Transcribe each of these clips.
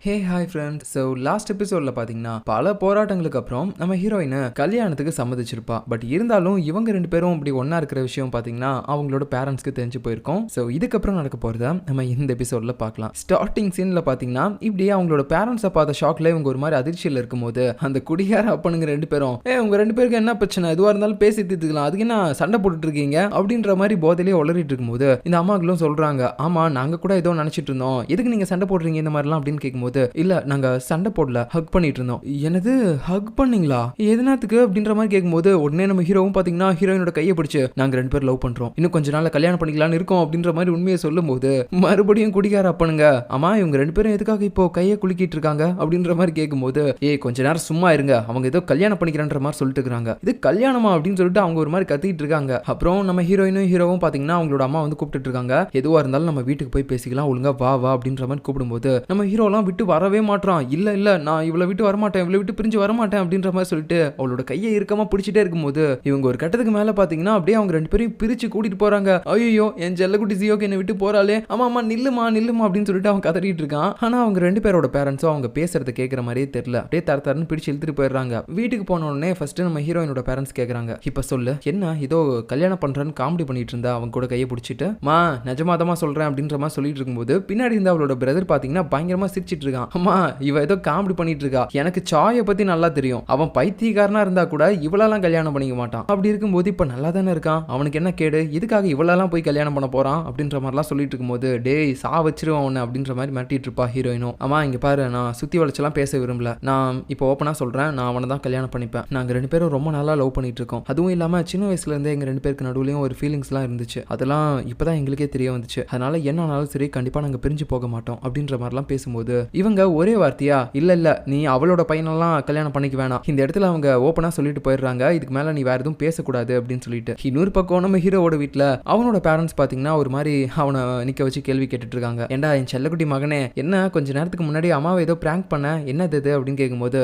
Hey hi friends. So last எபிசோட்ல பார்த்தீங்கன்னா பல போராட்டங்களுக்கு அப்புறம் நம்ம ஹீரோயின் கல்யாணத்துக்கு சம்மதிச்சிருப்பா. பட் இருந்தாலும் இவங்க ரெண்டு பேரும் இப்படி ஒன்னா இருக்கிற விஷயம் பார்த்தீங்கன்னா அவங்களோட பேரண்ட்ஸ்க்கு தெரிஞ்சு போயிருக்கும். ஸோ இதுக்கப்புறம் நடக்க போறத நம்ம இந்த எபிசோட்ல பார்க்கலாம். ஸ்டார்டிங் சீன்ல பார்த்தீங்கன்னா இப்படியே அவங்களோட பேரண்ட்ஸை பார்த்த ஷாக்ல இவங்க ஒரு மாதிரி அதிர்ச்சியில் இருக்கும்போது அந்த குடியார அப்பனுங்க ரெண்டு பேரும் உங்க ரெண்டு பேருக்கு என்ன பிரச்சனை, எதுவாக இருந்தாலும் பேசி தீர்த்துக்கலாம், அதுக்கு என்ன சண்டை போட்டுட்டு இருக்கீங்க அப்படின்ற மாதிரி போதையிலேயே உளறிட்டு இருக்கும்போது இந்த அம்மாக்களும் சொல்றாங்க, ஆமா நாங்க கூட ஏதோ நினைச்சிட்டு இருந்தோம், எதுக்கு நீங்க சண்டை போடுறீங்க இந்த மாதிரிலாம் அப்படின்னு கேட்கும்போது, இல்ல நாங்க சண்டை போடல, ஹக் பண்ணிட்டு இருந்தோம். எனது ஹக் பண்ணீங்களா, எதனாத்துக்கு அப்படின்ற மாதிரி கேட்கும்போது உடனே நம்ம ஹீரோவும் பாத்தீங்கன்னா ஹீரோயினோட கையை பிடிச்சு நாங்க ரெண்டு பேரும் லவ் பண்றோம், இன்னும் கொஞ்ச நாள்ல கல்யாணம் பண்ணிக்கலாம்னு இருக்கோம் அப்படின்ற மாதிரி உண்மையை சொல்லும் போது மறுபடியும் குடிகார அப்பனுங்க, ஆமா இவங்க ரெண்டு பேரும் எதுக்காக இப்போ கையை குலுக்கிட்டு இருக்காங்க அப்படின்ற மாதிரி கேட்கும்போது, கொஞ்ச நேரம் சும்மா இருங்க, அவங்க ஏதோ கல்யாணம் பண்ணிக்கிறன்ற மாதிரி சொல்லிட்டு இருக்காங்க, இது கல்யாணமா அப்படின்னு சொல்லிட்டு அவங்க ஒரு மாதிரி கத்திட்டு இருக்காங்க. அப்புறம் நம்ம ஹீரோயினும் ஹீரோவும் பாத்தீங்கன்னா அவங்களோட அம்மா வந்து கூப்பிட்டு இருக்காங்க, எதுவா இருந்தாலும் நம்ம வீட்டுக்கு போய் பேசிக்கலாம், ஒழுங்கா வா வா அப்படின்ற மாதிரி கூப்பிடும்போது நம்ம ஹீரோலாம் விட்டு வரவே மாட்டான். இல்ல இல்ல நான் இவளை விட்டு வரமாட்டேன், இவளை விட்டு பிரிஞ்சு வரமாட்டேன் அப்படின்ற மாதிரி சொல்லிட்டு அவளோட கையை இறுக்கமா பிடிச்சிட்டே இருக்கும்போது இவங்க ஒரு கட்டத்துக்கு மேல பாத்தீங்கன்னா அப்படியே அவங்க ரெண்டு பேரும் பிரிச்சு கூட்டிட்டு போறாங்க. ஐயோ என் செல்லக்குட்டி ஜியோக்கு என்னை விட்டு போறாளே, ஆமா ஆமா நில்லுமா நில்லுமா அப்படின்னு சொல்லிட்டு அவன் கதறிட்டு இருக்கான். ஆனா அவங்க ரெண்டு பேரோட பேரண்ட்ஸும் அவங்க பேசுறத கேட்கற மாதிரியே தெரியல, அப்படியே தரன்னு பிடிச்சு இழுத்துட்டு போயிடுறாங்க. வீட்டுக்கு போன உடனே ஃபர்ஸ்ட் நம்ம ஹீரோயினோட பேரண்ட்ஸ் கேக்குறாங்க, இப்ப சொல்லு என்ன ஏதோ கல்யாணம் பண்றேன்னு காமெடி பண்ணிட்டு இருந்தா அவங்க கூட கையை பிடிச்சிட்டு, மா நிஜமாதமா சொல்றேன் அப்படின்ற மாதிரி சொல்லிட்டு இருக்கும்போது பின்னாடி இருந்த அவளோட பிரதர் பாத்தீங்கன்னா பயங்கரமா சிரிச்சிட்டு இருக்கான். அம்மா இவ ஏதோ காமெடி பண்ணிட்டு இருக்கா, எனக்கு சாயை பத்தி நல்லா தெரியும், அவன் பைத்தியக்காரனா இருந்தா கூட இவளெல்லாம் கல்யாணம் பண்ணிக்க மாட்டான், அப்படி இருக்கும்போது இப்ப நல்லா தானே இருக்கான், அவனுக்கு என்ன கேடு, இதுக்காக இவளெல்லாம் போய் கல்யாணம் பண்ண போறான் அப்படின்ற மாதிரிலாம் சொல்லிட்டு இருக்கும்போது, டேய் சா வச்சிருவான் அவனை அப்படின்ற மாதிரி மிரட்டிட்டு இருப்பா ஹீரோயினும். அம்மா இங்க பாரு, நான் சுத்தி வளைச்செல்லாம் பேச விரும்பல, நான் இப்போ ஓப்பனா சொல்றேன், நான் அவனை தான் கல்யாணம் பண்ணிப்பேன், நாங்க ரெண்டு பேரும் ரொம்ப நாளா லவ் பண்ணிட்டு இருக்கோம், அதுவும் இல்லாம சின்ன வயசுல இருந்தே எங்க ரெண்டு பேருக்கு நடுவுலயும் ஒரு ஃபீலிங்ஸ்லாம் இருந்துச்சு, அதெல்லாம் இப்பதான் எங்களுக்கே தெரிய வந்துச்சு, அதனால என்ன ஆனாலும் சரி கண்டிப்பா நாங்க பிரிஞ்சு போக மாட்டோம் அப்படின்ற மாதிரிலாம் பேசும்போது இவங்க ஒரே வார்த்தையா, இல்ல இல்ல நீ அவளோட பையனெல்லாம் கல்யாணம் பண்ணிக்க வேணாம், இந்த இடத்துல அவங்க ஓப்பனா சொல்லிட்டு போயிடுறாங்க, இதுக்கு மேல நீ வேற எதுவும் பேசக்கூடாது அப்படின்னு சொல்லிட்டு. இன்னொரு பக்கம் நம்ம ஹீரோவோட வீட்டுல அவனோட பேரண்ட்ஸ் பாத்தீங்கன்னா ஒரு மாதிரி அவனை நிக்க வச்சு கேள்வி கேட்டுட்டு இருக்காங்க, ஏண்டா என் செல்லக்குட்டி மகனே என்ன கொஞ்ச நேரத்துக்கு முன்னாடி அம்மாவை ஏதோ பிராங்க் பண்ண, என்னது இது அப்படின்னு கேட்கும்போது,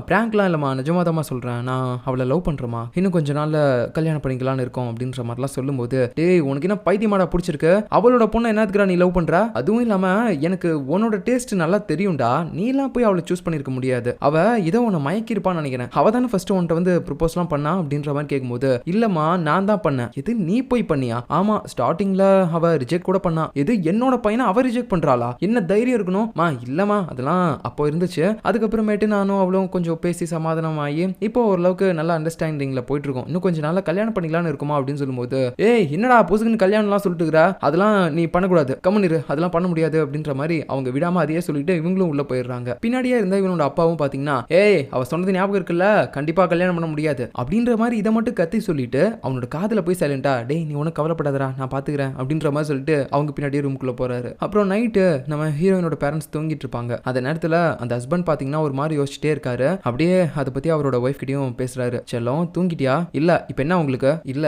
பிராங்க்லாம் இல்லம்மா நிஜமாதமா சொல்றேன், நான் அவளை லவ் பண்றேமா, இன்னும் கொஞ்ச நாள்ல கல்யாணம் பண்ணிக்கலாம்னு இருக்கோம் அப்படின்ற மாதிரிலாம் சொல்லும்போது, டேய் உனக்கு என்ன பைத்தியமாடா பிடிச்சிருக்கு, அவளோட பொண்ணை என்னத்துக்குடா நீ லவ் பண்ற, அதுவும் இல்லாம எனக்கு உன்னோட டேஸ்ட் நல்லா தெரியும்டா, நீ எல்லாம் போய் அவளை சூஸ் பண்ணிருக்க முடியாது, அவ ஏதோ உன்னை மயக்கி இருப்பான்னு நினைக்கிறேன், அவ தானே ஃபர்ஸ்ட் உன்கிட்ட வந்து ப்ரொபோஸ்லாம் பண்ணா அப்படின்ற மாதிரி கேட்கும்போது, இல்லம்மா நான் தான் பண்ணேன், எது நீ போய் பண்ணியா, ஆமா ஸ்டார்டிங்ல அவ ரிஜெக்ட் கூட பண்ணா, எது என்னோட பையனை அவ ரிஜெக்ட் பண்றாளா, என்ன தைரியம் இருக்கணும், இல்லம்மா அதெல்லாம் அப்போ இருந்துச்சு, அதுக்கப்புறமேட்டு நானும் அவளும் கொஞ்சம் பேசி சமாதானம் ஆகி இப்போ ஓரளவுக்கு நல்ல அண்டர்ஸ்டாண்டிங்ல போயிட்டு இருக்கோம், இன்னும் கொஞ்சம் நாள்ல கல்யாணம் பண்ணிக்கலாம்னு இருக்குமா அப்படின்னு சொல்லும்போது, என்னடா புதுசுக்குன்னு கல்யாணம்லாம் சொல்லிட்டு இருக்கிற, அதெல்லாம் நீ பண்ணக்கூடாது, கம்மனிரு அதெல்லாம் பண்ண முடியாது அப்படின்ற மாதிரி அவங்க விடாம அதையே சொல்லிட்டு இவங்களும் உள்ள போயிடுறாங்க. பின்னாடியே இருந்த இவனோட அப்பாவும் பாத்தீங்கன்னா, அவ சொன்னது ஞாபகம் இருக்குல்ல, கண்டிப்பா கல்யாணம் பண்ண முடியாது அப்படின்ற மாதிரி இதை மட்டும் கத்தி சொல்லிட்டு அவனோட காதுல போய் சைலண்டா, டேய் நீ ஒன்னும் கவலைப்படாதடா நான் பாத்துக்கிறேன் அப்படின்ற மாதிரி சொல்லிட்டு அவங்க பின்னாடியே ரூமுக்குள்ள போறாரு. அப்புறம் நைட்டு நம்ம ஹீரோயினோட பேரண்ட்ஸ் தூங்கிட்டு இருப்பாங்க. அந்த நேரத்துல அந்த ஹஸ்பண்ட் பாத்தீங்கன்னா ஒரு மாதிரி யோசிச்சுட்டே இருக்காரு, அப்படியே அதை பத்தி அவரோட ஒய்ஃப் கிட்டயும் பேசுறாரு, செல்லம் தூங்கிட்டியா, இல்ல இப்ப என்ன உங்களுக்கு, இல்ல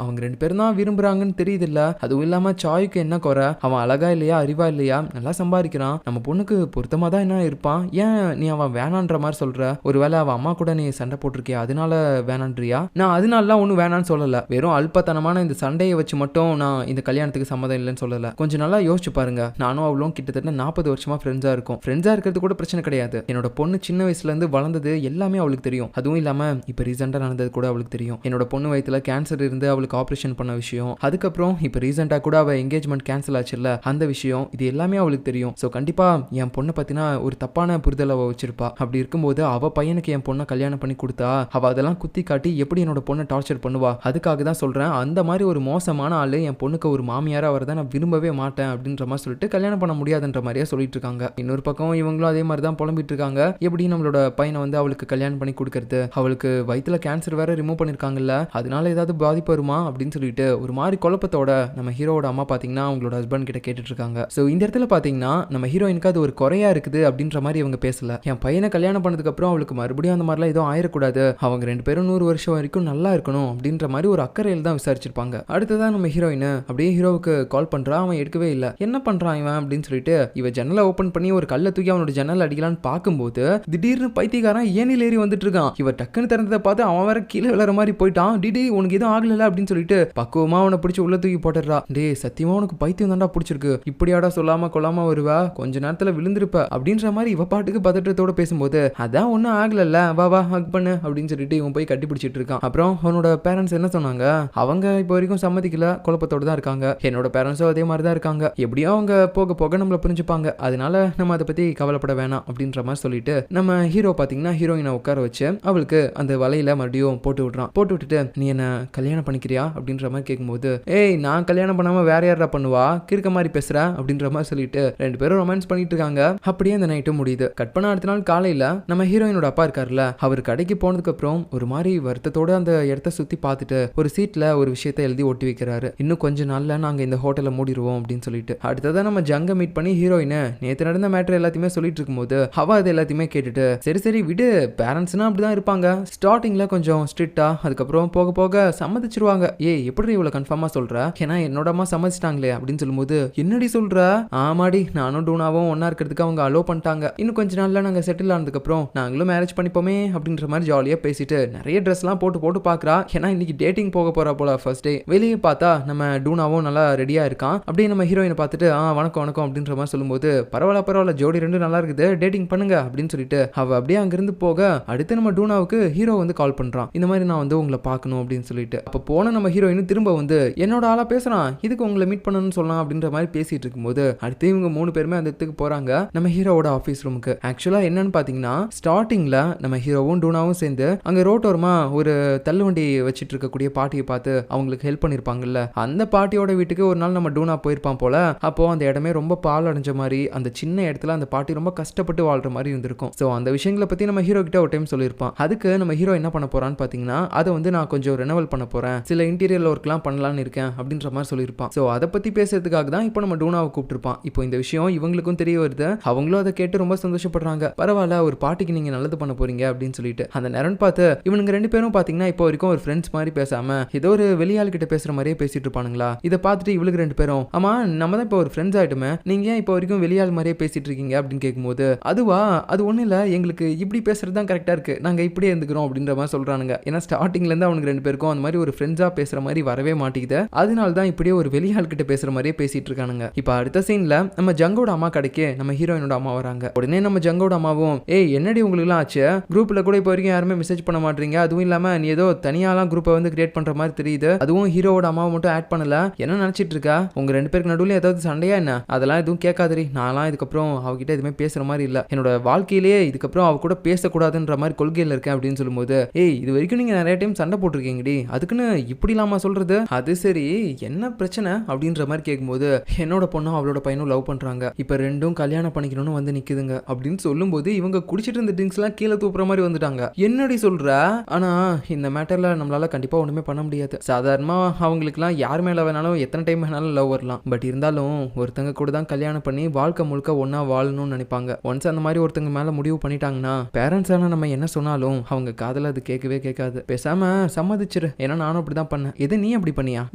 அவங்க ரெண்டு பேரும் தான் விரும்புறாங்கன்னு தெரியுது இல்ல, அதுவும் இல்லாம சாய்க்கு என்ன குறை, அவன் அழகா இல்லையா அறிவா இல்லையா, நல்லா சம்பாதிக்கிறான், நம்ம பொண்ணுக்கு பொருத்தமா தான் என்ன இருப்பான், ஏன் நீ அவன் வேணான்ற மாதிரி சொல்ற, ஒருவேளை அவன் அம்மா கூட நீ சண்டை போட்டிருக்கியா அதனால வேணான்றியா, நான் அதனாலலாம் ஒன்றும் வேணான்னு சொல்லல, வெறும் அல்பத்தனமான இந்த சண்டையை வச்சு மட்டும் நான் இந்த கல்யாணத்துக்கு சம்மதம் இல்லைன்னு சொல்லல, கொஞ்சம் நல்லா யோசிச்சு பாருங்க, நானும் அவளும் கிட்டத்தட்ட 40 வருஷமா ஃப்ரெண்ட்ஸா இருக்கும், ஃப்ரெண்ட்ஸா இருக்கிறது கூட பிரச்சனை கிடையாது, என்னோட பொண்ணு சின்ன வயசுல இருந்து வளர்ந்தது எல்லாமே அவளுக்கு தெரியும், அதுவும் இல்லாம இப்ப ரீசெண்டா நடந்தது கூட அவளுக்கு தெரியும், என்னோட பொண்ணு வயித்துல கேன்சர் இருந்து அவளுக்கு ஆபரேஷன் பண்ண விஷயம், அதுக்கப்புறம் இப்ப ரீசெண்டா கூட அவ என்கேஜ்மெண்ட் கேன்சல் ஆச்சுல்ல அந்த விஷயம், இது எல்லாமே அவளுக்கு தெரியும். சோ கண்டிப்பா என் பொண்ணை பத்தினா ஒரு தப்பான புரிதல் அவ வச்சிருப்பா, அப்படி இருக்கும்போது அவ பையனுக்கு என் பொண்ணை கல்யாணம் பண்ணி கொடுத்தா அவ அதெல்லாம் குத்தி காட்டி எப்படி என்னோட பொண்ணை டார்ச்சர் பண்ணுவா, அதுக்காக தான் சொல்றேன், அந்த மாதிரி ஒரு மோசமான ஆளு என் பொண்ணுக்கு ஒரு மாமியாரா வரதை நான் விரும்பவே மாட்டேன் அப்படின்ற மாதிரி சொல்லிட்டு கல்யாணம் பண்ண முடியாதுன்ற மாதிரியே சொல்லிட்டு இருக்காங்க. இன்னொரு பக்கம் இவங்களும் அதே மாதிரி தான் புலம்பிட்டு இருக்காங்க, எப்படி நம்மளோட பையனை வந்து அவளுக்கு கல்யாணம் பண்ணி கொடுக்கறது, அவளுக்கு வயிற்றுல கேன்சர் வேற ரிமூவ் பண்ணிருக்காங்கல்ல, அதனால ஏதாவது பாதிப்பு வருமா அப்படின்னு சொல்லிட்டு ஒரு மாதிரி குழப்பத்தோட நம்ம ஹீரோட அம்மா பாத்தீங்கன்னா அவங்களோட ஹஸ்பண்ட் கிட்ட கேட்டுட்டு இருக்காங்க. சோ இந்த இடத்துல பாத்தீங்கன்னா நம்ம ஹீரோயினுக்கு அது ஒரு குறையா இருக்குது அப்படின்ற மாதிரி இவங்க பேசல, என் பையனை கல்யாணம் பண்ணதுக்கு அப்புறம் அவளுக்கு மறுபடியும் அந்த மாதிரிலாம் எதுவும் ஆயிடக்கூடாது, அவங்க ரெண்டு பேரும் 100 வருஷம் வரைக்கும் நல்லா இருக்கணும் அப்படின்ற மாதிரி ஒரு அக்கறையில் தான் விசாரிச்சிருப்பாங்க. அடுத்ததான் நம்ம ஹீரோயின் அப்படியே ஹீரோவுக்கு கால் பண்றா, அவன் எடுக்கவே இல்லை, என்ன பண்றான் இவன் அப்படின்னு சொல்லிட்டு இவ ஜன்னலை ஓபன் பண்ணி ஒரு கல்லை தூக்கி அவனோட ஜன்னல் அடிக்கலான்னு பார்க்கும்போது திடீர்னு பைத்தியக்காரன் ஏனில் ஏறி வந்துட்டு இருக்கான். இவ டக்குன்னு திறந்ததை பார்த்து அவன் வேற கீழே விழுற மாதிரி போயிட்டான். டிடி உனக்கு எதுவும் ஆகல அப்படின்னு சொல்லிட்டு பக்குவமா அவனை பிடிச்சி உள்ள தூக்கி போட்டுறா. டே சத்தியமா உனக்கு பைத்தியம் தாண்டா பிடிச்சிருக்கு, இப்படியாடா சொல்லாம கொள்ளாம வருவா, கொஞ்ச நேரத்துல விழுந்துரு இருப்ப அப்படின்ற மாதிரி இவ பாட்டுக்கு பதற்றத்தோட பேசும்போது அதான் ஒன்னும் ஆகலல்ல, வா வா ஹக் பண்ணு அப்படின்னு சொல்லிட்டு இவன் போய் கட்டி பிடிச்சிட்டு இருக்கான். அப்புறம் அவனோட பேரண்ட்ஸ் என்ன சொன்னாங்க, அவங்க இப்போ வரைக்கும் சம்மதிக்கல, குழப்பத்தோட தான் இருக்காங்க. என்னோட பேரண்ட்ஸும் அதே மாதிரி தான் இருக்காங்க. எப்படியும் அவங்க போக போக நம்மள புரிஞ்சுப்பாங்க, அதனால நம்ம அதை பத்தி கவலைப்பட வேணாம் அப்படின்ற மாதிரி சொல்லிட்டு நம்ம ஹீரோ பாத்தீங்கன்னா ஹீரோயினை உட்கார வச்சு அவளுக்கு அந்த வலையில மறுபடியும் போட்டு விடுறான். போட்டு விட்டுட்டு நீ என்ன கல்யாணம் பண்ணிக்கிறியா அப்படின்ற மாதிரி கேட்கும்போது, ஏய் நான் கல்யாணம் பண்ணாம வேற யாரா பண்ணுவா, கிறுக்க மாதிரி பேசுற அப்படின்ற மாதிரி சொல்லிட்டு ரெண்டு பேரும் ரொமான்ஸ் பண்ணிட்டு இருக்காங்க. அப்படியே அந்த நைட்டும் முடியுது. கட் பண்ண அடுத்த நாள் காலையில நம்ம ஹீரோயினோட அப்பா இருக்காருல்ல, அவர் கடைக்கு போனதுக்கு அப்புறம் ஒரு மாதிரி வருத்தத்தோட அந்த இடத்த சுத்தி பார்த்துட்டு ஒரு சீட்ல ஒரு விஷயத்தை எழுதி ஒட்டி வைக்கிறாரு. இன்னும் கொஞ்ச நாள்ல நாங்க இந்த ஹோட்டலை மூடிடுவோம் அப்படின்னு சொல்லிட்டு. அடுத்ததான் நம்ம ஜங்க மீட் பண்ணி ஹீரோயினை நேத்து நடந்த மேட்டர் எல்லாத்தையுமே சொல்லிட்டு இருக்கும்போது அவ அது எல்லாத்தையுமே கேட்டுட்டு சரி சரி விடு, பேரண்ட்ஸ்னா அப்படிதான் இருப்பாங்க, ஸ்டார்டிங்ல கொஞ்சம் ஸ்ட்ரிக்டா, அதுக்கப்புறம் போக போக சம்மதிச்சிருவாங்க. ஏய் எப்படி இவ்வளவு கன்ஃபார்மா சொல்ற, ஏன்னா என்னோட அம்மா சம்மதிச்சிட்டாங்களே அப்படின்னு சொல்லும்போது, என்னடி சொல்ற, ஆமாடி நானும் டூனாவும் ஒன்னா இருக்கிறதுக்கு அவங்க அலோ பண்ணிட்டாங்க, இன்னும் கொஞ்ச நாள்ல நாங்க செட்டில் ஆனதுக்கு அப்புறம் நாங்களும் மேரேஜ் பண்ணிப்போமே அப்படின்ற மாதிரி ஜாலியா பேசிட்டு நிறைய ட்ரெஸ் எல்லாம் போட்டு போட்டு பாக்குறா. ஏன்னா இன்னைக்கு டேட்டிங் போக போறா போல ஃபர்ஸ்ட் டே. வெளியே பார்த்தா நம்ம டூனாவும் நல்லா ரெடியா இருக்கான். அப்படியே நம்ம ஹீரோயினை பார்த்துட்டு வணக்கம் வணக்கம் அப்படின்ற மாதிரி சொல்லும்போது, பரவாயில்ல பரவாயில்ல ஜோடி ரெண்டும் நல்லா இருக்குது, டேட்டிங் பண்ணுங்க அப்படின்னு சொல்லிட்டு அவ அப்படியே அங்கிருந்து போக அடுத்து நம்ம டூனாவுக்கு ஹீரோ வந்து கால் பண்றான். இந்த மாதிரி நான் வந்து உங்களை பார்க்கணும் அப்படின்னு சொல்லிட்டு. அப்ப போன நம்ம ஹீரோயின் திரும்ப வந்து என்னோட ஆளா பேசுறான், இதுக்கு உங்களை மீட் பண்ணணும்னு சொல்லலாம் அப்படின்ற மாதிரி பேசிட்டு இருக்கும்போது அடுத்து இவங்க மூணு பேருமே அந்த இடத்துக்கு போறாங்க, நம்ம ஹீரோவோட ஆஃபீஸ் ரூமுக்கு. ஆக்சுவலா என்னன்னு பாத்தீங்கன்னா ஸ்டார்டிங்ல நம்ம ஹீரோவும் டூனாவும் சேர்ந்து அங்க ரோட்டோரமா ஒரு தள்ளுவண்டி வச்சிட்டு இருக்கக்கூடிய பாட்டியை பார்த்து அவங்களுக்கு ஹெல்ப் பண்ணிருப்பாங்கல்ல, அந்த பாட்டியோட வீட்டுக்கு ஒரு நாள் நம்ம டூனா போயிருப்பான் போல. அப்போ அந்த இடமே ரொம்ப பால் அடைஞ்ச மாதிரி, அந்த சின்ன இடத்துல அந்த பாட்டி ரொம்ப கஷ்டப்பட்டு வாழ்ற மாதிரி இருந்திருக்கும். சோ அந்த விஷயங்களை பத்தி நம்ம ஹீரோ கிட்ட ஒரு டைம் சொல்லியிருப்பான். அதுக்கு நம்ம ஹீரோ என்ன பண்ண போறான்னு பாத்தீங்கன்னா அதை வந்து நான் கொஞ்சம் ரெனவல் பண்ண போறேன், சில இன்டீரியர் ஒர்க்லாம் பண்ணலாம்னு இருக்கேன் அப்படின்ற மாதிரி சொல்லியிருப்பான். சோ அதை பத்தி பேசுறதுக்காக தான் இப்போ நம்ம டூனாவை கூப்பிட்டுருப்பான். இப்போ இந்த விஷயம் இவங்களுக்கும் தெரிய வருது, அவங்களும் அதை கேட்டு ரொம்ப சந்தோஷப்படுறாங்க. பரவாயில்ல ஒரு பாட்டிக்கு நீங்க நல்லது பண்ண போறீங்க அப்படின்னு சொல்லிட்டு. அந்த நேரம் பார்த்து இவனுங்க ரெண்டு பேரும் பாத்தீங்கன்னா இப்போ வரைக்கும் ஒரு ஃப்ரெண்ட்ஸ் மாதிரி பேசாம ஏதோ ஒரு வெளியாள் கிட்ட பேசுற மாதிரியே பேசிட்டு இருப்பானுங்களா. இதை பார்த்துட்டு இவளுக்கு ரெண்டு பேரும், ஆமா நம்ம தான் இப்போ ஒரு ஃப்ரெண்ட்ஸ் ஆயிட்டுமே, நீங்க ஏன் இப்போ வரைக்கும் வெளியாள் மாதிரியே பேசிட்டு இருக்கீங்க அப்படின்னு கேட்கும்போது, அதுவா அது ஒண்ணு இல்ல, எங்களுக்கு இப்படி பேசுறது தான் கரெக்டா இருக்கு, நாங்க இப்படியே இருந்துக்கிறோம் அப்படின்ற மாதிரி சொல்றானுங்க. ஏன்னா ஸ்டார்டிங்ல இருந்து அவனுக்கு ரெண்டு பேருக்கும் அந்த மாதிரி ஒரு ஃப்ரெண்ட்ஸா பேசுற மாதிரி வரவே மாட்டேங்குது, அதனால தான் இப்படியே ஒரு வெளியாள் கிட்ட பேசுற மாதிரியே பேசிட்டு இருக்கானுங்க. இப்போ அடுத்த சீன்ல நம்ம ஜங்கோட அம்மா கடைக்கு நம்ம ஹீரோயினோட அம்மா வராங்க. உடனே நம்ம ஜங்கோட அம்மாவும், ஏய் என்னடி உங்களுக்கு எல்லாம் ஆச்சு, குரூப்ல கூட இப்போ வரைக்கும் யாருமே மெசேஜ் பண்ண மாட்டீங்க, அதுவும் இல்லாம நீ ஏதோ தனியாலாம் குரூப்பை வந்து கிரியேட் பண்ற மாதிரி தெரியுது, அதுவும் ஹீரோவோட அம்மாவை மட்டும் ஆட் பண்ணல, என்ன நினைச்சிட்டு இருக்கா, உங்க ரெண்டு பேருக்கு நடுவில் ஏதாவது சண்டையா என்ன, அதெல்லாம் எதுவும் கேட்காதரி, நான்லாம் இதுக்கப்புறம் அவகிட்ட எதுவுமே பேசுற மாதிரி இல்ல, என்னோட வாழ்க்கையிலேயே இதுக்கப்புறம் அவ கூட பேசக்கூடாதுன்ற மாதிரி கொள்கையில் இருக்கேன் அப்படின்னு சொல்லும்போது, ஏய் இது வரைக்கும் நீங்க நிறைய டைம் சண்டை போட்டிருக்கீங்கடி, அதுக்குன்னு இப்படி இல்லாம சொல்றது, அது சரி என்ன பிரச்சனை அப்படின்ற மாதிரி கேட்கும்போது, என்னோட பொண்ணும் அவளோட பையனும் லவ் பண்றாங்க, இப்ப ரெண்டும் கல்யாணம் பண்ணிக்கணும்னு வந்து நிக்குதுங்க அப்படின்னு சொல்லும்போது இவங்க குடிச்சிட்டு இருந்த ட்ரிங்க்ஸ் எல்லாம் கீழே தூப்புற மாதிரி வந்துட்டாங்க. என்னடி சொல்ற, ஆனா இந்த மேட்டர்ல நம்மளால கண்டிப்பா ஒண்ணுமே பண்ண முடியாது, சாதாரணமா அவங்களுக்குலாம் யார் மேல வேணாலும் எத்தனை டைம் வேணாலும் லவ் வரலாம், பட் இருந்தாலும் ஒருத்தங்க கூட தான் கல்யாணம் பண்ணி வாழ்க்கை முழுக்க ஒன்னா வாழணும்னு நினைப்பாங்க. ஒன்ஸ் அந்த மாதிரி ஒருத்தங்க மேல முடிவு பண்ணிட்டாங்கன்னா பேரண்ட்ஸ் ஆனா நம்ம என்ன சொன்னாலும் அவங்க காதல அது கேட்கவே கேட்காது, பேசாம சம்மதிச்சிரு, ஏன்னா நானும் அப்படிதான் பண்ணேன், எது நீ அப்படி பண்ணியா,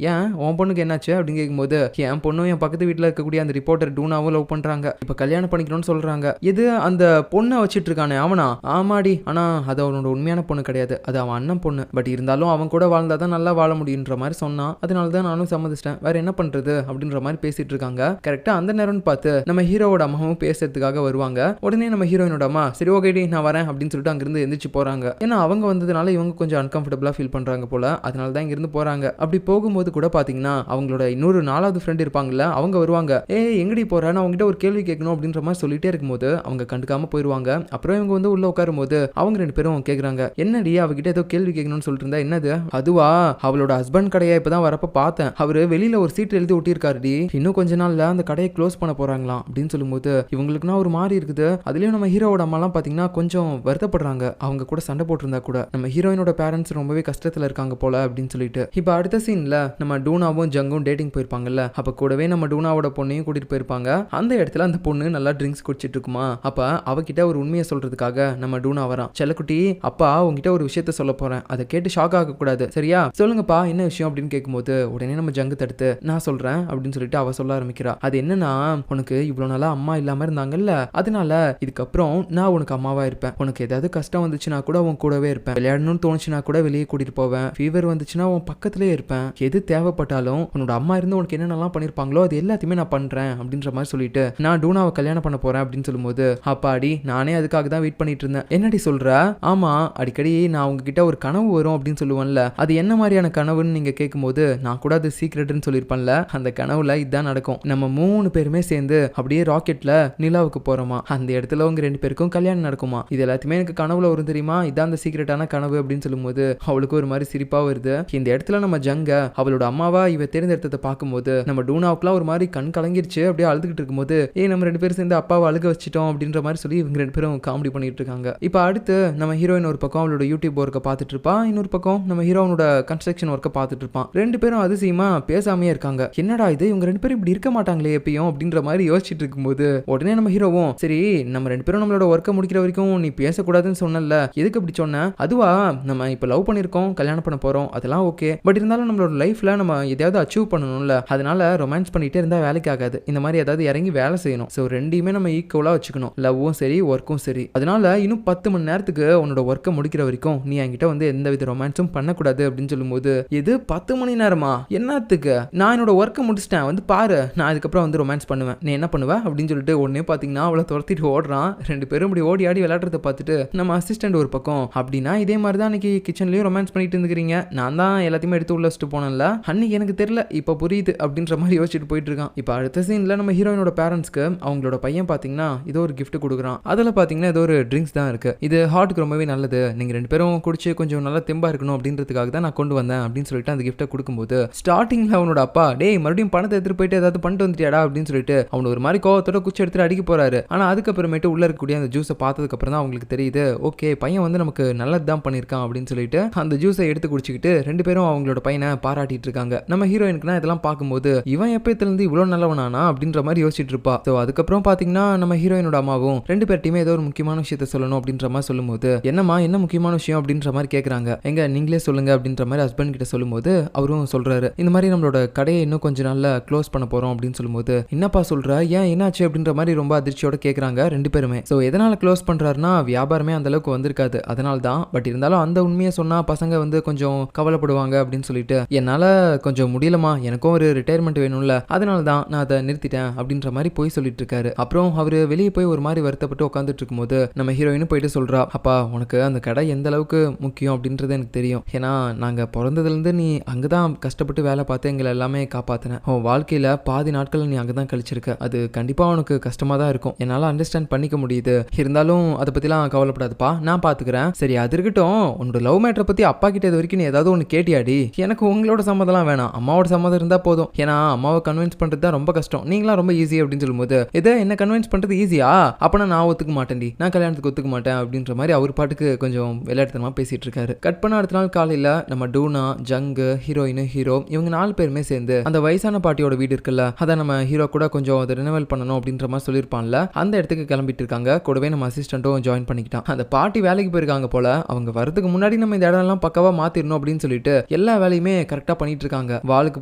ஏன் உன் பொண்ணுக்கு என்னாச்சு அப்படின்னு கேட்கும்போது, என் பொண்ணும் என் பக்கத்து வீட்டுல இருக்கக்கூடிய அந்த ரிப்போர்ட்டர் டூனாவும் லவ் பண்றாங்க, இப்ப கல்யாணம் பண்ணிக்கணும்னு சொல்றாங்க, எது அந்த பொண்ணை வச்சிட்டு இருக்கானே அவனா, ஆமாடி, ஆனா அது அவனோட உண்மையான பொண்ணு கிடையாது, அது அவன் அண்ணன் பொண்ணு, பட் இருந்தாலும் அவன் கூட வாழ்ந்தாதான் நல்லா வாழ முடியுன்ற மாதிரி சொன்னான், அதனாலதான் நானும் சம்மதிச்சிட்டேன், வேற என்ன பண்றது அப்படின்ற மாதிரி பேசிட்டு இருக்காங்க. கரெக்டா அந்த நேரம்னு பார்த்து நம்ம ஹீரோவோட அம்மாவும் பேசுறதுக்காக வருவாங்க. உடனே நம்ம ஹீரோயினோட அம்மா சரி ஓகேடி நான் வரேன் அப்படின்னு சொல்லிட்டு அங்கிருந்து எந்திரிச்சு போறாங்க. ஏன்னா அவங்க வந்ததுனால இவங்க கொஞ்சம் அன்கம்ஃபர்டபுளா ஃபீல் பண்றாங்க போல, அதனால தான் இங்கிருந்து போறாங்க. அப்படி போகும்போது கூட பாத்தீங்கன்னா அவங்களோட இன்னொரு நாலாவது ஃப்ரெண்ட் இருப்பாங்கல்ல, அவங்க வருவாங்க. ஏய் எங்கடி போற, நான் அவங்ககிட்ட ஒரு கேள்வி கேட்கணும் அப்படின்ற மாதிரி சொல்லிட்டே இருக்கும்போது அவங்க கண்டுக்காம போயிருவாங்க. அப்புறம் இவங்க வந்து உள்ள உட்காரும் போது அவங்க ரெண்டு பேரும் கேக்குறாங்க, என்னடி அவகிட்ட ஏதோ கேள்வி கேட்கணும்னு சொல்லிட்டு இருந்தா, என்னது, அதுவா அவளோட ஹஸ்பண்ட் கடையை இப்பதான் வரப்ப பார்த்தேன், அவரு வெளியில ஒரு சீட் எழுதி ஒட்டியிருக்காருடி, இன்னும் கொஞ்ச நாள்ல அந்த கடையை க்ளோஸ் பண்ண போறாங்களாம் அப்படின்னு சொல்லும்போது இவங்களுக்குனா ஒரு மாதிரி இருக்குது. அதுலயும் நம்ம ஹீரோவோட அம்மாலாம் பாத்தீங்கன்னா கொஞ்சம் வருத்தப்படுறாங்க, அவங்க கூட சண்டை போட்டிருந்தா கூட நம்ம ஹீரோயினோட பேரண்ட்ஸ் ரொம்பவே கஷ்டத்துல இருக்காங்க போல அப்படின்னு சொல்லிட்டு. இப்ப அடுத்த சீன்ல நம்ம டூனாவும் ஜங்கும் டேட்டிங் போயிருப்பாங்கல்ல, அப்ப கூடவே நம்ம டூனாவோட பொண்ணையும் கூட்டிட்டு போயிருப்பாங்க. அந்த இடத்துல அந்த பொண்ணு நல்லா ட்ரிங்க்ஸ் குடிச்சிட்டு இருக்குமா, அப்ப அவகிட்ட ஒரு உண்மையை சொல்றதுக்காக நம்ம டூனா வரான். செல்லக்குட்டி அப்பா உங்ககிட்ட ஒரு விஷயத்த சொல்ல போறேன், அதை கேட்டு ஷாக் ஆக கூடாது சரியா, சொல்லுங்கப்பா என்ன விஷயம் அப்படின்னு கேட்கும்போது உடனே நம்ம ஜங்கு தடுத்து நான் சொல்றேன் அப்படின்னு சொல்லிட்டு அவ சொல்ல ஆரம்பிக்கிறா. அது என்னன்னா, உனக்கு இவ்வளவு நாளா அம்மா இல்லாம இருந்தாங்கல்ல, அதனால இதுக்கப்புறம் நான் உனக்கு அம்மாவா இருப்பேன், உனக்கு ஏதாவது கஷ்டம் வந்துச்சுன்னா கூட உன் கூடவே இருப்பேன், விளையாடணும்னு தோணுச்சுன்னா கூட வெளியே கூட்டிட்டு போவேன், ஃபீவர் வந்துச்சுன்னா உன் பக்கத்திலே இருப்பேன், எது தேவைப்பட்டாலும் உன்னோட அம்மா இருந்து உனக்கு என்னென்னலாம் பண்ணிருப்பாங்களோ அது எல்லாத்தையுமே நான் பண்றேன் அப்படின்ற மாதிரி சொல்லிட்டு நான் டூனாவை கல்யாணம் பண்ண போறேன் அப்படின்னு சொல்லும்போது, அப்பாடி நானே அதுக்காக தான் வெயிட் பண்ணிட்டு இருந்தேன். என்னடி சொல்ற? ஆமா, அடிக்கடி நான் உங்ககிட்ட ஒரு கனவு வரும் அப்படின்னு சொல்லுவேன்ல, அது என்ன மாதிரியான கனவுன்னு நீங்க கேட்கும்போது நான் கூட அது சீக்ரெட்னு சொல்லியிருப்பேன்ல, அந்த கனவுல இதுதான் நடக்கும். நம்ம 3 பேருமே சேர்ந்து அப்படியே ராக்கெட்ல நிலாவுக்கு போறோமா, அந்த இடத்துல உங்க 2 பேருக்கும் கல்யாணம் நடக்குமா, இது எல்லாத்தையுமே எனக்கு கனவுல வரும் தெரியுமா, இதான் அந்த சீக்ரெட்டான கனவு அப்படின்னு சொல்லும்போது அவளுக்கு ஒரு மாதிரி சிரிப்பா வருது. இந்த இடத்துல நம்ம ஜங்க அவளோட அம்மாவா இவ தேர்ந்தெடுத்ததை பார்க்கும்போது நம்ம டூனாவுக்குலாம் ஒரு மாதிரி கண் கலங்கிருச்சு. அப்படியே அழுதுகிட்டு இருக்கும்போது நம்ம 2 பேரும் சேர்ந்து அப்பாவை அழுக வச்சிட்டோம் அப்படின்ற மாதிரி சொல்லி இவங்க 2 பேரும் காமெடி பண்ணிட்டு இருக்காங்க. இப்போ அடுத்து நம்ம ஹீரோயின் ஒரு பக்கம் அவளோட யூடியூப் ஒர்க்கை பார்த்துட்டு இருப்பா, இன்னொரு பக்கம் நம்ம ஹீரோனோட கன்ஸ்ட்ரக்ஷன் ஒர்க்கை பார்த்துட்டு இருப்பான். 2 பேரும் அதிசயமா பேசாமையே இருக்காங்க. என்னடா இது, இவங்க 2 பேரும் இப்படி இருக்க மாட்டாங்களே எப்பயும் அப்படின்ற மாதிரி யோசிச்சுட்டு இருக்கும்போது உடனே நம்ம ஹீரோவும், சரி நம்ம 2 பேரும் நம்மளோட ஒர்க்கை முடிக்கிற வரைக்கும் நீ பேசக்கூடாதுன்னு சொன்னல, எதுக்கு அப்படி சொன்ன? அதுவா, நம்ம இப்போ லவ் பண்ணியிருக்கோம், கல்யாணம் பண்ண போறோம், அதெல்லாம் ஓகே, பட் இருந்தாலும் நம்மளோட லைஃப்ல நம்ம எதையாவது அச்சீவ் பண்ணணும்ல, அதனால ரொமான்ஸ் பண்ணிட்டே இருந்தா வேலைக்கு ஆகாது, இந்த மாதிரி ஏதாவது இறங்கி வேலை செய்யணும். ஸோ ரெண்டையுமே நம்ம ஈக்குவலா வச்சுக்கணும், லவ்வும் சரி ஒர்க்கும் சரி. அதனால இன்னும் 10 மணி நேரத்துக்கு உன்னோட ஒர்க்கை முடிக்கிற வரைக்கும் நீ என்கிட்ட வந்து எந்த வித ரொமான்ஸும் பண்ணக்கூடாது அப்படின்னு சொல்லும்போது, இது 10 மணி நேரமா, என்னத்துக்கு? நான் என்னோட ஒர்க்கை முடிச்சிட்டேன், வந்து பாரு, நான் அதுக்கப்புறம் வந்து ரொமான்ஸ் பண்ணுவேன், நீ என்ன பண்ணுவ அப்படின்னு சொல்லிட்டு உடனே பார்த்தீங்கன்னா அவளை துரத்திட்டு ஓடுறான். 2 பேரும் இப்படி ஓடி ஆடி விளையாடுறத பார்த்துட்டு நம்ம அசிஸ்டன்ட் ஒரு பக்கம், அப்படின்னா இதே மாதிரி தான் அன்னைக்கு கிச்சன்லயும் ரொமான்ஸ் பண்ணிட்டு இருந்துக்கிறீங்க, நான் தான் எல்லாத்தையுமே எடுத்து உள்ள வச்சுட்டு போனேன்ல, அன்னைக்கு எனக்கு தெரியல, இப்போ புரியுது அப்படின்ற மாதிரி யோசிச்சுட்டு போயிட்டு இருக்கான். இப்போ அடுத்த சீன்ல நம்ம ஹீரோயினோட பேரண்ட்ஸ்க்கு அவங்களோட பையன் பார்த்தீங்கன்னா ஏதோ ஒரு கிஃப்ட் கொடுக்குறான். அதில் பார்த்தீங்கன்னா ஏதோ ஒரு ட்ரிங்க்ஸ் தான் இருக்கு, இது ஹார்ட்டுக்கு ரொம்பவே நல்லது, நீங்க 2 பேரும் குடிச்சு கொஞ்சம் நல்லா தெம்பா இருக்கணும் அப்படின்றதுக்காக தான் நான் கொண்டு வந்தேன் அப்படின்னு சொல்லிட்டு அந்த கிஃப்ட்டை கொடுக்கும்போது ஸ்டார்டிங்ல அவனோட அப்பா, டேய் மறுபடியும் பணத்தை எடுத்துட்டு போயிட்டு ஏதாவது பண்ணிட்டு வந்துட்டியாடா அப்படின்னு சொல்லிட்டு அவனு ஒரு மாதிரி கோவத்தோட குச்சி எடுத்துட்டு அடிக்க போறாரு. ஆனா அதுக்கப்புறமேட்டு உள்ள இருக்கக்கூடிய அந்த ஜூஸை பார்த்ததுக்கு அப்புறம் தான் அவங்களுக்கு தெரியுது, ஓகே பையன் வந்து நமக்கு நல்லது தான் பண்ணியிருக்கான் அப்படின்னு சொல்லிட்டு அந்த ஜூஸை எடுத்து குடிச்சிக்கிட்டு 2 பேரும் அவங்களோட பையனை பாராட்டிட்டு இருக்காங்க. நம்ம ஹீரோயினுக்குனா இதெல்லாம் பார்க்கும்போது இவன் எப்பத்துல இருந்து இவ்வளவு நல்லவனானா அப்படின்ற மாதிரி யோசிச்சுட்டு இருப்பா. ஸோ அதுக்கப்புறம் பாத்தீங்கன்னா நம்ம ஹீரோயினோட அம்மாவும் 2 பேர்ட்டையுமே ஏதோ ஒரு முக்கியமான விஷயத்த சொல்லணும் அப்படின்ற மாதிரி சொல்லும்போது, என்னம்மா என்ன முக்கியமான விஷயம் அப்படின்ற மாதிரி கேட்கறாங்க. எங்க நீங்களே சொல்லுங்க அப்படின்ற மாதிரி ஹஸ்பண்ட் கிட்ட சொல்லும்போது அவரும் சொல்றாரு, இந்த மாதிரி நம்மளோட கடையை இன்னும் கொஞ்சம் நாள்ல க்ளோஸ் பண்ண போறோம் அப்படின்னு சொல்லும்போது, என்னப்பா சொல்ற, ஏன் என்னாச்சு அப்படின்ற மாதிரி ரொம்ப அதிர்ச்சியோட கேட்கறாங்க 2 பேருமே. ஸோ எதனால க்ளோஸ் பண்றாருன்னா வியாபாரமே அந்த அளவுக்கு வந்திருக்காது, அதனால தான். பட் இருந்தாலும் அந்த உண்மையை சொன்னா பசங்க வந்து கொஞ்சம் கவலைப்படுவாங்க அப்படின்னு சொல்லிட்டு, என்னால கொஞ்சம் முடியலமா, எனக்கும் ஒரு ரிட்டையர்மெண்ட் வேணும்ல, அதனால தான் நான் அதை நிறுத்திட்டேன் அப்படின்ற மாதிரி போய் சொல்லிட்டு இருக்காரு. அப்புறம் அவரு வெளியே போய் ஒரு மாதிரி வருத்தப்பட்டு உட்காந்துட்டு இருக்கும்போது நம்ம ஹீரோயினும் போயிட்டு சொல்றா, அப்பா உனக்கு அந்த கடை எந்த அளவுக்கு முக்கியம் அப்படின்றது எனக்கு தெரியும், ஏன்னா நாங்க பிறந்ததுலேருந்து நீ அங்கதான் கஷ்டப்பட்டு வேலை பார்த்து எங்களை எல்லாமே காப்பாத்தின, உன் வாழ்க்கையில பாதி நாட்கள் நீ அங்கதான் கழிச்சிருக்க, அது கண்டிப்பா உனக்கு கஷ்டமா தான் இருக்கும், என்னால அண்டர்ஸ்டாண்ட் பண்ணிக்க முடியுது, இருந்தாலும் அதை பத்திலாம் கவலைப்படாதுப்பா, நான் பாத்துக்கிறேன். சரி அது இருக்கட்டும், உன்னோட லவ் மேட்டரை பத்தி அப்பா கிட்ட இது வரைக்கும் நீ ஏதாவது ஒன்று கேட்டியாடி? எனக்கு உங்களோட சம்மதம்லாம் வேணாம், அம்மாவோட சம்மதம் இருந்தா போதும், ஏன்னா அம்மாவை கன்வின்ஸ் பண்றது தான் ரொம்ப கஷ்டம், நீங்களாம் ரொம்ப ஈஸி அப்படின்னு சொல்லும்போது, இதை என்ன கன்வின்ஸ் பண்றது ஈஸியா, அப்பனா நான் ஒத்துக்க மாட்டேன்டி, நான் கல்யாணத்துக்கு ஒத்துக்க மாட்டேன் அப்படின்ற மாதிரி அவர் பாட்டுக்கு கொஞ்சம் விளையாட்டுத்தனமா பேசிட்டு இருக்காரு. கட் பண்ண அடுத்த நாள் காலையில நம்ம டூனா, ஜங்கு, ஹீரோயின், ஹீரோ இவங்க 4 பேருமே சேர்ந்து அந்த வயசான பாட்டியோட வீடு இருக்குல்ல, அதை நம்ம ஹீரோ கூட கொஞ்சம் அதை ரினவல் பண்ணணும் அப்படின்ற மாதிரி சொல்லியிருப்பான்ல, அந்த இடத்துக்கு கிளம்பிட்டு இருக்காங்க. கூடவே நம்ம அசிஸ்டன்ட்டும் ஜாயின் பண்ணிக்கிட்டான். அந்த பாட்டி வேலைக்கு போயிருக்காங்க போல, அவங்க வரதுக்கு முன்னாடி நம்ம இந்த இடம் எல்லாம் பக்கவா மாத்திரணும் அப்படின்னு சொல்லிட்டு எல்லா வேலையுமே கரெக்டா பண்ணிட்டு இருக்காங்க. வாலுக்கு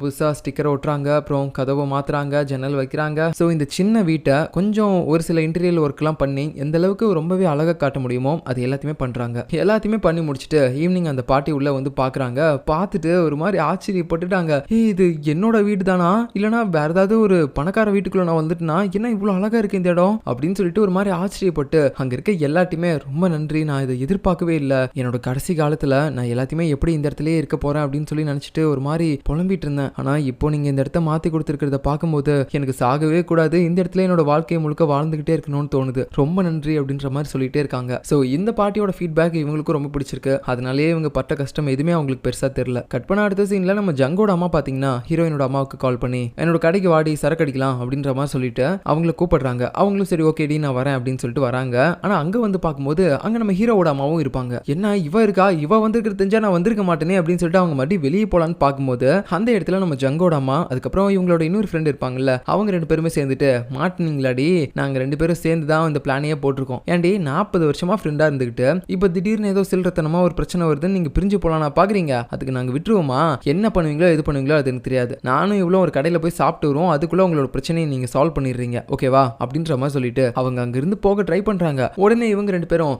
புதுசா ஸ்டிக்கர் ஒட்டுறாங்க, அப்புறம் கதவை மாத்துறாங்க, ஜன்னல் வைக்கிறாங்க. ஸோ இந்த சின்ன வீட்டை கொஞ்சம் ஒரு சில இன்டீரியர் ஒர்க் எல்லாம் பண்ணி எந்த அளவுக்கு ரொம்பவே அழகா காட்ட முடியுமோ அது எல்லாத்தையுமே பண்றாங்க. எல்லாத்தையுமே பண்ணி முடிச்சுட்டு ஈவினிங் அந்த பாட்டி உள்ள வந்து பாக்குறாங்க. பார்த்துட்டு ஒரு மாதிரி ஆச்சரியப்பட்டுட்டாங்க, இது என்னோட வீடு தானா, இல்லனா வேற ஏதாவது ஒரு பணக்கார வீட்டுக்குள்ள நான் வந்துட்டுனா, என்ன இவ்வளவு அழகா இருக்கு இந்த இடம் அப்படின்னு சொல்லிட்டு ஒரு மாதிரி ஆச்சரியப்பட்டு அங்க இருக்க எல்லாத்தையுமே ரொம்ப நன்றி, நான் இதை எதிர்பார்க்கவே இல்லை, என்னோட கடைசி காலத்துல நான் எல்லாத்தையுமே எப்படி இந்த இடத்துலயே இருக்க போறேன் அப்படின்னு சொல்லி நினைச்சிட்டு ஒரு மாதிரி புலம்பிட்டு இருந்தேன். ஆனா இப்போ நீங்க இந்த இடத்த மாத்தி கொடுத்துருக்கிறத பார்க்கும்போது எனக்கு சாகவே கூடாது, இந்த இடத்துல என்னோட வாழ்க்கையை முழுக்க வாழ்ந்துகிட்டே இருக்கணும்னு தோணுது, ரொம்ப நன்றி அப்படின்ற மாதிரி சொல்லிட்டே இருக்காங்க. ஸோ இந்த பாட்டியோட ஃபீட்பேக் இவங்களுக்கும் ரொம்ப பிடிச்சிருக்கு, அதனாலேயே இவங்க பட்ட கஷ்டம் எதுவுமே அவங்களுக்கு பெருசா தெரியல. கட் பண்ண அடுத்த சீன்ல நம்ம ஜங்கோட அம்மா பாத்தீங்கன்னா ஹீரோயினோட அம்மாவுக்கு கால் பண்ணி என்னோட கடைக்கு வாடி சரக்கு அடிக்கலாம் அப்படின்ற மாதிரி சொல்லிட்டு அவங்கள கூப்பிடுறாங்க. அவங்களும் சரி ஓகேடி நான் வரேன் அப்படின்னு சொல்லிட்டு வராங்க. ஆனா அங்க வந்து பார்க்கும்போது அங்க நம்ம ஹீரோவோட அம்மாவும் இருப்பாங்க. என்ன இவ இருக்கா, இவ வந்திருக்கிறது தெரிஞ்சா நான் வந்திருக்க மாட்டேனே அப்படின்னு சொல்லிட்டு அவங்க மறுபடியும் வெளியே போலான்னு பார்க்கும்போது அந்த இடத்துல நம்ம ஜங்கோட அம்மா அதுக்கப்புறம் இவங்களோட இன்னொரு ஃப்ரெண்ட் இருப்பாங்கல்ல, அவங்க 2 பேருமே சேர்ந்துட்டு, மாட்டினீங்களாடி, நாங்க 2 பேரும் சேர்ந்து தான் இந்த பிளானையே போட்டிருக்கோம், ஏன்டி 40 வருஷமா ஃப்ரெண்டா இருந்துகிட்டு இப்போ திடீர்னு ஏதோ சில்லறத்தனமா ஒரு பிரச்சனை வருதுன்னு நீங்க பிரிஞ்சு போலாம்னா பாக்குறீங்க, அதுக்கு நாங்க விட்டுருவோமா, என்ன பண்ணுவீங்களோ எது பண்ணுவீங்களோ அது எனக்கு தெரியாது, நானும் இவ்வளோ ஒரு கடையில போய் சாப்பிட்டு வருவோம், அதுக்குள்ள உங்களோட பிரச்சனையை நீங்க சால்வ் பண்ணிடுறீங்க ஓகேவா அப்படின்ற மாதிரி சொல்லிட்டு அவங்க அங்க இருந்து போக ட்ரை பண்றாங்க. உடனே இவங்க 2 பேரும்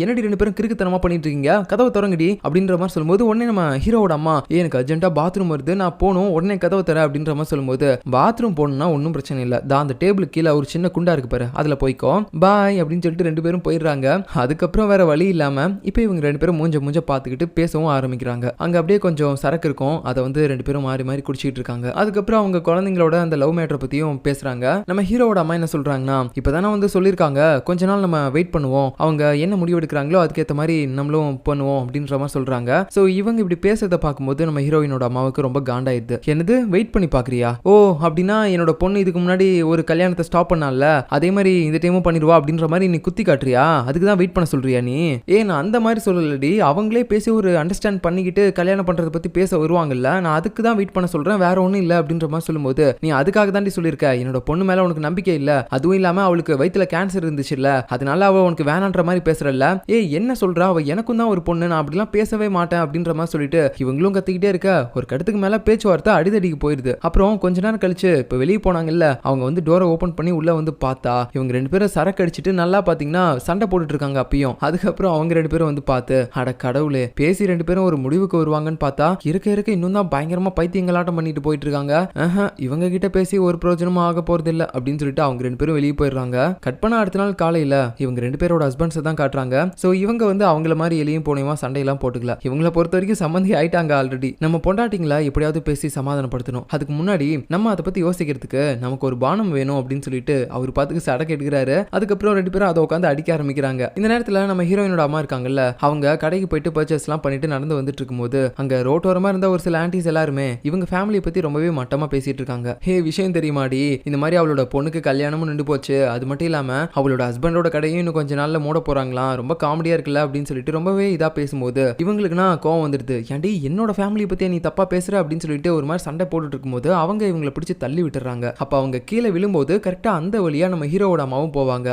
என்னடி 2 பேரும் கிறுக்குத்தனமா பண்ணிட்டு இருக்கீங்க, கதவை திறங்கடி அப்படின்ற மாதிரி சொல்லும்போது உடனே நம்ம ஹீரோவோட அம்மா எனக்கு அர்ஜென்ட்டா பாத்ரூம் வருது நான் போகணும், உடனே கதவை தர அப்படின்ற மாதிரி சொல்லும்போது, பாத்ரூம் போகணும்னா ஒன்றும் பிரச்சனை இல்லை, தான் அந்த டேபிளுக்கு கீழே ஒரு சின்ன பக்கத்துல குண்டா இருக்கு பாரு, அதுல போய்க்கோ, பாய் அப்படின்னு சொல்லிட்டு ரெண்டு பேரும் போயிடுறாங்க. அதுக்கப்புறம் வேற வழி இல்லாம இப்போ இவங்க ரெண்டு பேரும் மூஞ்ச பார்த்துக்கிட்டு பேசவும் ஆரம்பிக்கிறாங்க. அங்க அப்படியே கொஞ்சம் சரக்கு இருக்கும், அதை வந்து ரெண்டு பேரும் மாறி மாறி குடிச்சிட்டு இருக்காங்க. அதுக்கப்புறம் அவங்க குழந்தைங்களோட அந்த லவ் மேட்டரை பத்தியும் பேசுறாங்க. நம்ம ஹீரோவோட அம்மா என்ன சொல்றாங்கன்னா, இப்பதானே வந்து சொல்லியிருக்காங்க, கொஞ்ச நாள் நம்ம வெயிட் பண்ணுவோம், அவங்க என்ன முடிவு எடுக்கிறாங்களோ அதுக்கேற்ற மாதிரி நம்மளும் பண்ணுவோம் அப்படின்ற மாதிரி சொல்றாங்க. ஸோ இவங்க இப்படி பேசுறத பார்க்கும்போது நம்ம ஹீரோயினோட அம்மாவுக்கு ரொம்ப காண்டாயிடுது. என்னது வெயிட் பண்ணி பாக்குறியா? ஓ அப்படின்னா என்னோட பொண்ணு இதுக்கு முன்னாடி ஒரு கல்யாணத்தை ஸ்டாப் பண்ணால, அதே மாதிரி இந்த டைமும் பண்ணிடுவா அப்படின்ற மாதிரி நீ குத்தி காட்டுறியா? அதுக்கு தான் வெயிட் பண்ண சொல்றியா நீ? நான் அந்த மாதிரி சொல்லலடி, அவங்களே பேசி ஒரு அண்டர்ஸ்டாண்ட் பண்ணிக்கிட்டு கல்யாணம் பண்றதை பத்தி பேச வருவாங்கல்ல, நான் அதுக்கு தான் வெயிட் பண்ண சொல்றேன், வேற ஒன்றும் இல்லை அப்படின்ற மாதிரி சொல்லும்போது, நீ அதுக்காக தாண்டி சொல்லியிருக்க, என்னோட பொண்ணு மேல உனக்கு நம்பிக்கை இல்ல, அதுவும் இல்லாம அவளுக்கு வயித்துல கேன்சர் இருந்துச்சு இல்ல, அதனால அவ உனக்கு வேணான்ற மாதிரி பேசுறல்ல, என்ன சொல்றா, அவ எனக்கும் தான் ஒரு பொண்ணு, நான் அப்படிலாம் பேசவே மாட்டேன் அப்படின்ற மாதிரி சொல்லிட்டு இவங்களும் கத்திக்கிட்டே இருக்க, ஒரு கட்டத்துக்கு மேல பேச்சுவார்த்தை அடிதடிக்கு போயிருது. அப்புறம் கொஞ்ச நேரம் கழிச்சு இப்ப வெளியே போனாங்கல்ல, அவங்க வந்து டோரை ஓபன் பண்ணி உள்ள வந்து பார்த்தா இவங்க ரெண்டு பேரும் சரக்கு அடிச்சிட்டு நல்லா பாத்தீங்கன்னா சண்டை போட்டுட்டு இருக்காங்க அப்பயும். அதுக்கப்புறம் அவங்க ரெண்டு பேரும் வந்து பார்த்து, அட கடவுளே, பேசி ரெண்டு பேரும் ஒரு முடிவுக்கு வருவாங்கன்னு பார்த்தா இருக்க இன்னும் தான் பயங்கரமா பைத்தியங்களாட்டம் பண்ணிட்டு போயிட்டு இருக்காங்க. இவங்க கிட்ட பேசி ஒரு பிரயோஜனமும் ஆக போறது இல்ல அப்படின்னு சொல்லிட்டு அவங்க ரெண்டு பேரும் வெளியே போயிடுறாங்க. கட் பண்ண அடுத்த நாள் காலையில இவங்க ரெண்டு பேரோட ஹஸ்பண்ட்ஸ் தான் காட்டுறாங்க. சோ இவங்க வந்து அவங்கள மாதிரி எலியும் போனையுமா சண்டையெல்லாம் போட்டுக்கல, இவங்களை பொறுத்த வரைக்கும் சம்மந்தி ஆயிட்டாங்க ஆல்ரெடி. நம்ம பொண்டாட்டிங்களா எப்படியாவது பேசி சமாதானப்படுத்தணும், அதுக்கு முன்னாடி நம்ம அதை பத்தி யோசிக்கிறதுக்கு நமக்கு ஒரு பானம் வேணும் அப்படின்னு சொல்லிட்டு அவர் பாத்துக்கு சடக்கு எடுக்கிறாரு. அதுக்கப்புறம் ரெண்டு பேரும் அதை உட்காந்து அடிக்க ஆரம்பிக்கிறாங்க. இந்த நேரத்துல நம்ம ஹீரோயினோட அம்மா இருக்காங்கல்ல, அவங்க கடைக்கு போயிட்டு பர்ச்சேஸ் எல்லாம் பண்ணிட்டு நடந்து வந்துட்டு இருக்கும்போது அங்க ரோட்டோரமா இருந்த ஒரு சில ஆன்டிஸ் எல்லாருமே இவங்க ஃபேமிலியை பத்தி ரொம்பவே மட்டமா பேசிட்டு இருக்காங்க. விஷயம் தெரியுமாடி, இந்த மாதிரி அவளோட பொண்ணுக்கு கல்யாணமும் நின்று போச்சு, அது மட்டும் இல்லாம அவளோட ஹஸ்பண்டோட கடையும் இன்னும் கொஞ்ச நாள்ல மூட போறாங்களாம், ரொம்ப காமெடியா இருக்குல்ல அப்படின்னு சொல்லிட்டு ரொம்பவே இதா பேசும்போது இவங்களுக்குனா கோவம் வந்துடுது. ஏன்டி என்னோட ஃபேமிலியை பத்தி நீ தப்பா பேசுற அப்படின்னு சொல்லிட்டு ஒரு மாதிரி சண்டை போட்டுட்டு இருக்கும்போது அவங்க இவங்களை பிடிச்சி தள்ளி விட்டுறாங்க. அப்ப அவங்க கீழே விழும்போது கரெக்டா அந்த வழியா நம்ம ஹீரோவோட அம்மாவும் போவாங்க.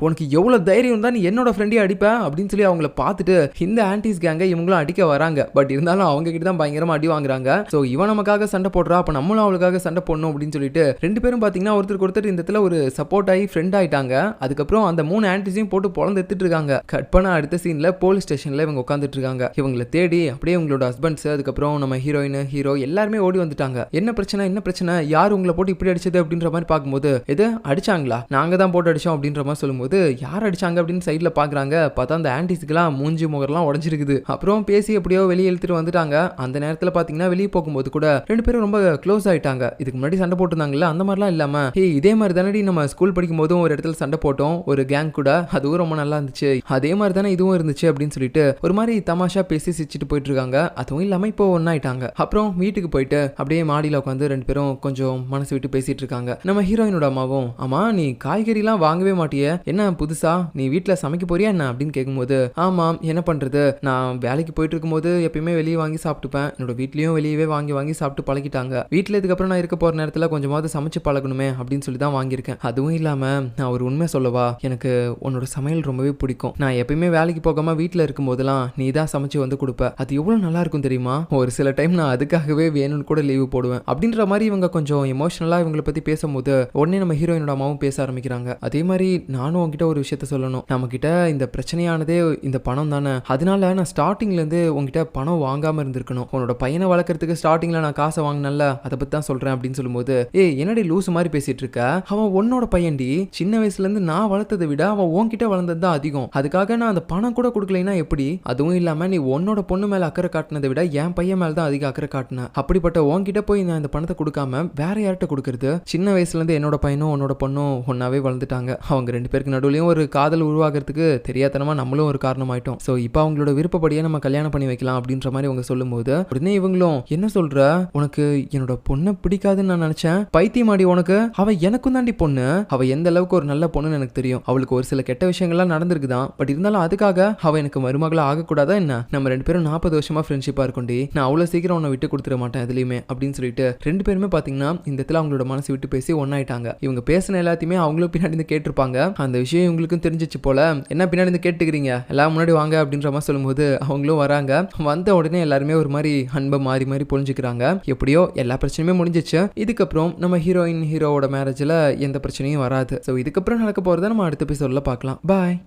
உனக்கு எவ்வளவு தைரியம் தான் நீ என்னோட ஃப்ரெண்டையே அடிப்ப அப்படின்னு சொல்லி அவங்கள பார்த்துட்டு இந்த ஆன்டிஸ் கேங்க இவங்களும் அடிக்க வராங்க. பட் இருந்தாலும் அவங்க கிட்ட தான் பயங்கரமா அடி வாங்குறாங்க. சோ இவன் நமக்காக சண்டை போடுறா, அப்ப நம்மளும் அவளுக்காக சண்டை போடணும் அப்படின்னு சொல்லிட்டு ரெண்டு பேரும் பாத்தீங்கன்னா ஒருத்தருக்கு ஒருத்தர் இந்த இடத்துல ஒரு சப்போர்ட் ஆகி ஃப்ரெண்ட் ஆயிட்டாங்க. அதுக்கப்புறம் அந்த மூணு ஆன்டிஸையும் போட்டு பொழந்து எடுத்துட்டு இருக்காங்க. கட் பண்ண அடுத்த சீன்ல போலீஸ் ஸ்டேஷன்ல இவங்க உட்காந்துட்டு இருக்காங்க. இவங்களை தேடி அப்படியே உங்களோட ஹஸ்பண்ட்ஸ், அதுக்கப்புறம் நம்ம ஹீரோயின் ஹீரோ எல்லாருமே ஓடி வந்துட்டாங்க. என்ன பிரச்சனை, யார் உங்களை போட்டு இப்படி அடிச்சது அப்படின்ற மாதிரி பார்க்கும்போது, எது அடிச்சாங்களா, நாங்க தான் போட்டு அடிச்சோம் அப்படின்ற மாதிரி சொல்லும்போது, யார் அடிச்சாங்க அப்படின்னு சைட்ல பாக்குறாங்க. பார்த்தா அந்த ஆன்டிஸ்க்குலாம் மூஞ்சி முகர்லாம் உடஞ்சிருக்குது. அப்புறம் பேசி எப்படியோ வெளியே இழுத்துட்டு வந்துட்டாங்க. அந்த நேரத்துல பாத்தீங்கன்னா வெளியே போகும்போது கூட ரெண்டு பேரும் ரொம்ப க்ளோஸ் ஆயிட்டாங்க. இதுக்கு முன்னாடி சண்டை போட்டுருந்தாங்கல்ல, அந்த மாதிரிலாம் இல்லாம இதே மாதிரி தானே நம்ம ஸ்கூல் படிக்கும் போதும் ஒரு இடத்துல சண்டை போட்டோம் ஒரு கேங் கூட, அதுவும் ரொம்ப நல்லா இருந்துச்சு, அதே மாதிரி தானே இதுவும் இருந்துச்சு அப்படின்னு சொல்லிட்டு ஒரு மாதிரி தமாஷா பேசி சிரிச்சிட்டு போயிட்டு இருக்காங்க. அதுவும் இல்லாம இப்போ ஒன்னாயிட்டாங்க. அப்புறம் வீட்டுக்கு போயிட்டு அப்படியே மாடியில உட்காந்து ரெண்டு பேரும் கொஞ்சம் மனசு விட்டு பேசிட்டு இருக்காங்க. நம்ம ஹீரோயினோட அம்மாவும், ஆமா நீ காய்கறி எல்லாம் வாங்கவே மாட்டியே, என்ன புதுசா நீ வீட்டுல சமைக்க போறியா என்ன அப்படின்னு கேட்கும்போது, ஆமா என்ன பண்றது, நான் வேலைக்கு போயிட்டு இருக்கும்போது எப்பயுமே வெளியே வாங்கி சாப்பிட்டுப்பேன், என்னோட வீட்லயும் வெளியவே வாங்கி சாப்பிட்டு பழகிட்டாங்க, வீட்டுல இதுக்கப்புறம் நான் இருக்க போற நேரத்துல கொஞ்சமாவது சமைச்சு பழகணுமே அப்படின்னு சொல்லி தான் வாங்கியிருக்கேன். அதுவும் இல்லாம நான் ஒரு உண்மை சொல்லவா, எனக்கு உன்னோட சமையல் ரொம்பவே பிடிக்கும், நான் எப்பயுமே வேலைக்கு போகாம வீட்டுல இருக்கும் போதெல்லாம் நீ தான் சமைச்சு வந்து கொடுப்ப, அது எவ்வளவு நல்லா இருக்கும் தெரியுமா, ஒரு சில டைம் நான் அதுக்காகவே வேணும்னு கூட லீவு போடுவேன் அப்படின்ற மாதிரி இவங்க கொஞ்சம் எமோஷனலா இவங்களை பத்தி பேசும்போது உடனே நம்ம ஹீரோயினோட அம்மாவும் பேச ஆரம்பிக்கிறாங்க. அதே மாதிரி நானும் உங்ககிட்ட ஒரு விஷயத்த சொல்லணும், நம்ம கிட்ட இந்த பிரச்சனையானதே இந்த பணம் தானே, அதனால நான் ஸ்டார்டிங்ல இருந்து உங்ககிட்ட பணம் வாங்காம இருந்திருக்கணும், உன்னோட பையனை வளர்க்கறதுக்கு ஸ்டார்டிங்ல நான் காசை வாங்கினல அதை பத்தி தான் சொல்றேன் அப்படின்னு சொல்லும்போது, என்னடி லூசு மாதிரி பேசிட்டு இருக்க, அவன் உன்னோட பையன்டி, சின்ன வயசுல இருந்து நான் வளர்த்ததை விட அவன் உன்கிட்ட வளர்ந்தது தான் அதிகம், அதுக்காக நான் அந்த பணம் கூட கொடுக்கலைன்னா எப்படி, அதுவும் இல்லாம நீ உன்னோட பொண்ணு மேல அக்கறை காட்டினதை விட என் பையன் மேல தான் அதிக அக்கறை காட்டினேன், அப்படிப்பட்ட உன்கிட்ட போய் நான் இந்த பணத்தை கொடுக்காம வேற யார்கிட்ட கொடுக்கறது, சின்ன வயசுல இருந்து என்னோட பையனும் உன்னோட பொண்ணும் ஒன்னாவே வளர்ந்துட்டாங்க, அவங்க ரெண்டு பேருக்கு நடுவுலயும் ஒரு காதல் உருவாகிறதுக்கு தெரியாதனமா நம்மளும் ஒரு காரணம் ஆயிட்டோம், சோ இப்போ அவங்களோட விருப்பப்படியே நம்ம கல்யாணம் பண்ணி வைக்கலாம் அப்படின்ற மாதிரி அவங்க சொல்லும்போது உடனே இவங்களும், என்ன சொல்ற, உனக்கு என்னோட பொண்ணை பிடிக்காதுன்னு நான் நினைச்சேன், பைத்தியமாடி உனக்கு, அவ எனக்கும் தாண்டி பொண்ணு, அவ எந்த அளவுக்கு ஒரு நல்ல பொண்ணுன்னு எனக்கு தெரியும், அவளுக்கு ஒரு சில கெட்ட விஷயங்கள்லாம் நடந்திருக்குதான், பட் இருந்தாலும் அதுக்காக அவ எனக்கு மருமகளா ஆகக்கூடாதா என்ன, நம்ம ரெண்டு பேரும் 40 வருஷமா ஃப்ரெண்ட்ஷிப்பா இருக்கோண்டி, நான் அவ்வளவு சீக்கிரம் உன்னை விட்டு கொடுத்துட மாட்டேன் எதுலையுமே அப்படின்னு சொல்லிட்டு ரெண்டு பேருமே பாத்தீங்கன்னா இந்த இடத்துல அவங்களோட மனசு விட்டு பேசி ஒன்னாயிட்டாங்க. இவங்க பேசின எல்லாத்தையுமே அவங்களும் பின்னாடி இருந்து கேட்டிருப்பாங்க, அந்த விஷயம் இவங்களுக்கும் தெரிஞ்சிச்சு போல, என்ன பின்னாடி இருந்து கேட்டுக்கிறீங்க எல்லாம் முன்னாடி வாங்க அப்படின்ற மாதிரி சொல்லும்போது அவங்களும் வராங்க. வந்த உடனே எல்லாருமே ஒரு மாதிரி அன்பை மாறி மாறி புரிஞ்சுக்கிறாங்க. எப்படியோ எல்லா பிரச்சனையுமே முடிஞ்சிச்சு. இதுக்கப்புறம் நம்ம ஹீரோவோட மேரேஜ்ல எந்த பிரச்சனையும் வராது. ஸோ இதுக்கப்புறம் நடக்க போறதை நம்ம அடுத்த எபிசோட்ல பார்க்கலாம். பாய்.